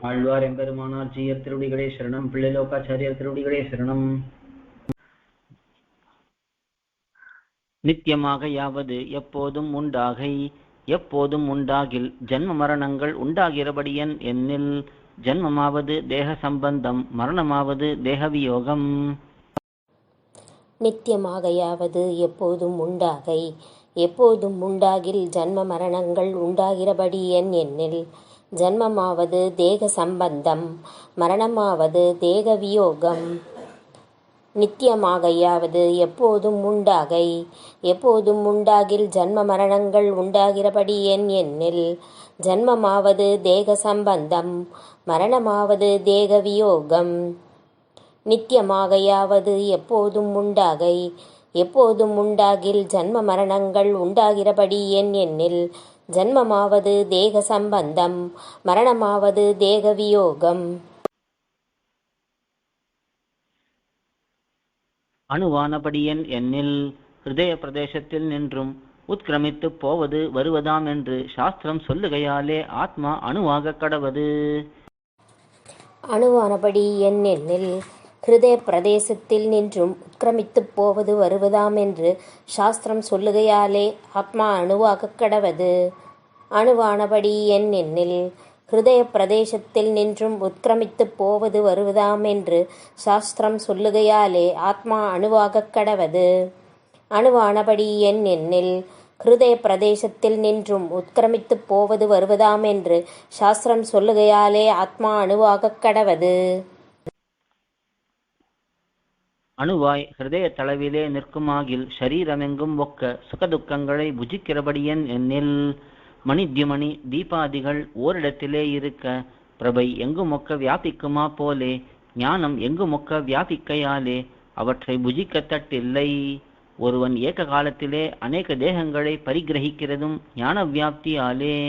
ஆழ்வார் எம்பெருமானார் ஜீயர் திருவடிகளே சரணம். பிள்ளைலோகாச்சாரியர் திருவடிகளே சரணம். நித்தியமாக யாவது எப்போதும் உண்டாகை, எப்போதும் உண்டாகில் ஜன்ம மரணங்கள் உண்டாகிறபடியன் என்னில். ஜன்மமாவது தேக சம்பந்தம், மரணமாவது தேகவியோகம். நித்தியமாக யாவது எப்போதும் உண்டாகை, எப்போதும் உண்டாகில் ஜன்ம மரணங்கள் உண்டாகிறபடி என் எண்ணில். ஜன்மமாவது தேக சம்பந்தம், மரணமாவது தேக வியோகம். நித்தியமாக யாவது எப்போதும் உண்டாகை, எப்போதும் உண்டாகில் ஜன்ம மரணங்கள் உண்டாகிறபடி என் எண்ணில். ஜன்மமாவது தேக சம்பந்தம், மரணமாவது தேக வியோகம். நித்தியமாக யாவது எப்போதும் உண்டாகை, எப்போதும் உண்டாகில் ஜன்ம மரணங்கள் உண்டாகிறபடி என் எண்ணில். ஜன்மமாவது தேக சம்பந்தம், மரணமாவது தேக வியோகம். அணுவானபடியன் என்னில் ஹிருதய பிரதேசத்தில் நின்றும் உத்கிரமித்து போவது வருவதாம் என்று சாஸ்திரம் சொல்லுகையாலே ஆத்மா அணுவாக கடவது. அணுவானபடி என் எண்ணில் ஹிருதய பிரதேசத்தில் நின்றும் உட்கிரமித்து போவது வருவதாம் என்று சாஸ்திரம் சொல்லுகையாலே ஆத்மா அணுவாக கடவது. அணுவானபடி என் எண்ணில் ஹிருதய பிரதேசத்தில் நின்றும் உட்கிரமித்து போவது வருவதாம் என்று சாஸ்திரம் சொல்லுகையாலே ஆத்மா அணுவாக கடவது. அணுவானபடி என் எண்ணில் ஹிருதய பிரதேசத்தில் நின்றும் உட்கிரமித்து போவது வருவதாம் என்று சாஸ்திரம் சொல்லுகையாலே ஆத்மா அணுவாக கடவது. அணுவாய் ஹிருதய தளவிலே நிற்குமாகில் ஷரீரமெங்கும் ஒக்க சுகதுக்கங்களை புஜிக்கிறபடியன் என்னில். மணித்யுமணி தீபாதிகள் ஓரிடத்திலே இருக்க பிரபை எங்குமொக்க வியாபிக்குமா போலே ஞானம் எங்குமொக்க வியாபிக்கையாலே அவற்றை புஜிக்கத்தட்டில்லை. ஒருவன் ஏக காலத்திலே அநேக தேகங்களை பரிகிரகிக்கிறதும் ஞான வியாப்தியாலே.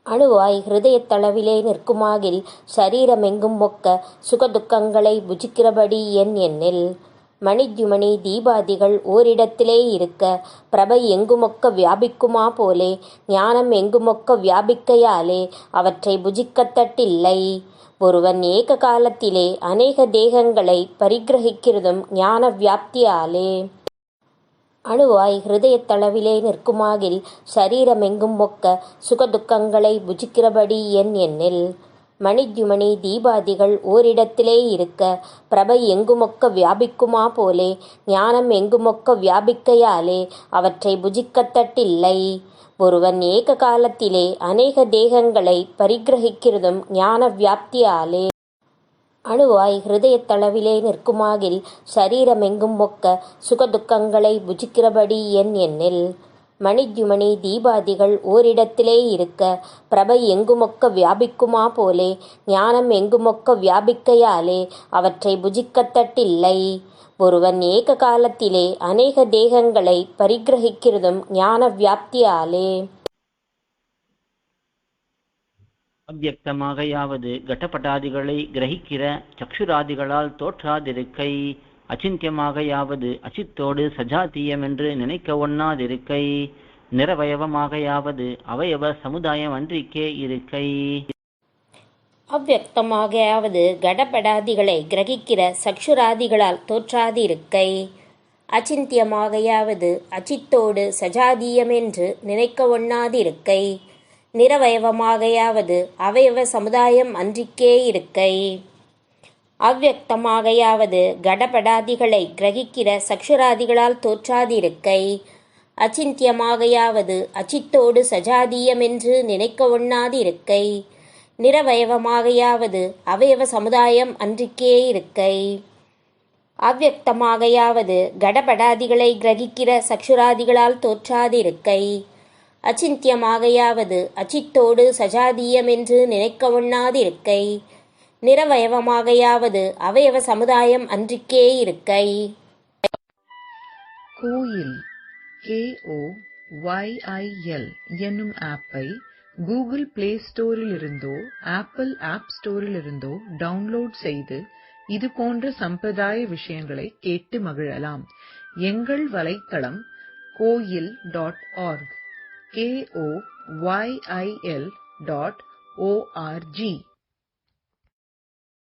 அணுவாய் ஹிருதயத்தளவிலே நிற்குமாகில் சரீரமெங்கும் ஒக்க சுகதுக்கங்களை புஜிக்கிறபடி என் எண்ணில். மணித்யுமணி தீபாதிகள் ஓரிடத்திலே இருக்க பிரபை எங்குமொக்க வியாபிக்குமா போலே ஞானம் எங்குமொக்க வியாபிக்கையாலே அவற்றை புஜிக்கத்தட்டில்லை. ஒருவன் ஏக காலத்திலே அநேக தேகங்களை பரிகிரகிக்கிறதும் ஞான வியாப்தியாலே. அணுவாய் ஹிருதயத்தளவிலே நிற்குமாகில் சரீரமெங்கும் ஒக்க சுகதுக்கங்களை புஜிக்கிறபடி என் எண்ணில். மணித்யுமணி தீபாதிகள் ஓரிடத்திலே இருக்க பிரபை எங்குமொக்க வியாபிக்குமா போலே ஞானம் எங்குமொக்க வியாபிக்கையாலே அவற்றை புஜிக்கத்தட்டில்லை. ஒருவன் ஏக காலத்திலே அநேக தேகங்களை பரிகிரகிக்கிறதும் ஞான வியாப்தியாலே. அணுவாய் ஹிருதயத்தளவிலே நிற்குமாகில் சரீரமெங்கும் ஒக்க சுகதுக்கங்களை புஜிக்கிறபடி என் எண்ணில். மணித்யுமணி தீபாதிகள் ஓரிடத்திலே இருக்க பிரபை எங்குமொக்க வியாபிக்குமா போலே ஞானம் எங்குமொக்க வியாபிக்கையாலே அவற்றை புஜிக்கத்தட்டில்லை. ஒருவன் ஏக காலத்திலே அநேக தேகங்களை பரிகிரகிக்கிறதும் ஞான வியாப்தியாலே. அவ்யக்தமாக யாவது கடபடாதிகளை கிரகிக்கிற சக்ஷுராதிகளால் தோற்றாதிருக்கை. அச்சிந்தியமாக யாவது அச்சித்தோடு சஜாத்தியம் என்று நினைக்க ஒண்ணாதிருக்கை. நிரவயவமாக யாவது அவயவ சமுதாயம் அன்றிக்கே இருக்கை. அவ்யக்தமாகையாவது கடபடாதிகளை கிரகிக்கிற சக்ஷுராதிகளால் தோற்றாதிருக்கை. அச்சிந்தியமாகையாவது அச்சித்தோடு சஜாதீயமென்று நினைக்க ஒண்ணாதிருக்கை. நிரவயவமாகையாவது அவயவ சமுதாயம் அன்றிக்கே இருக்கை. அவ்யக்தமாகையாவது கடபடாதிகளை கிரகிக்கிற சக்ஷுராதிகளால் தோற்றாதிருக்கை. அச்சிந்தியமாகையாவது அச்சித்தோடு சஜாதீயமென்று நினைக்க ஒண்ணாதிருக்கை. நிரவயவமாகையாவது அவயவ சமுதாயம் அன்றிக்கே இருக்கை. அவ்யக்தமாகையாவது கடபடாதிகளை கிரகிக்கிற சக்ஷுராதிகளால் தோற்றாதிருக்கை. அச்சிந்தியமாகையாவது அச்சித்தோடு சஜாதீயமென்று நினைக்க ஒண்ணாதிருக்கை. நிரவயவமாகையாவது அவயவ சமுதாயம் அன்றிக்கே இருக்கை. கோயில் KOYIL என்னும் ஆப்பை கூகுள் பிளே ஸ்டோரிலிருந்தோ ஆப்பிள் ஆப் ஸ்டோரிலிருந்தோ டவுன்லோட் செய்து இது போன்ற சம்பிரதாய விஷயங்களை கேட்டு மகிழலாம். எங்கள் வலைத்தளம் koil.org KOYIL.org org.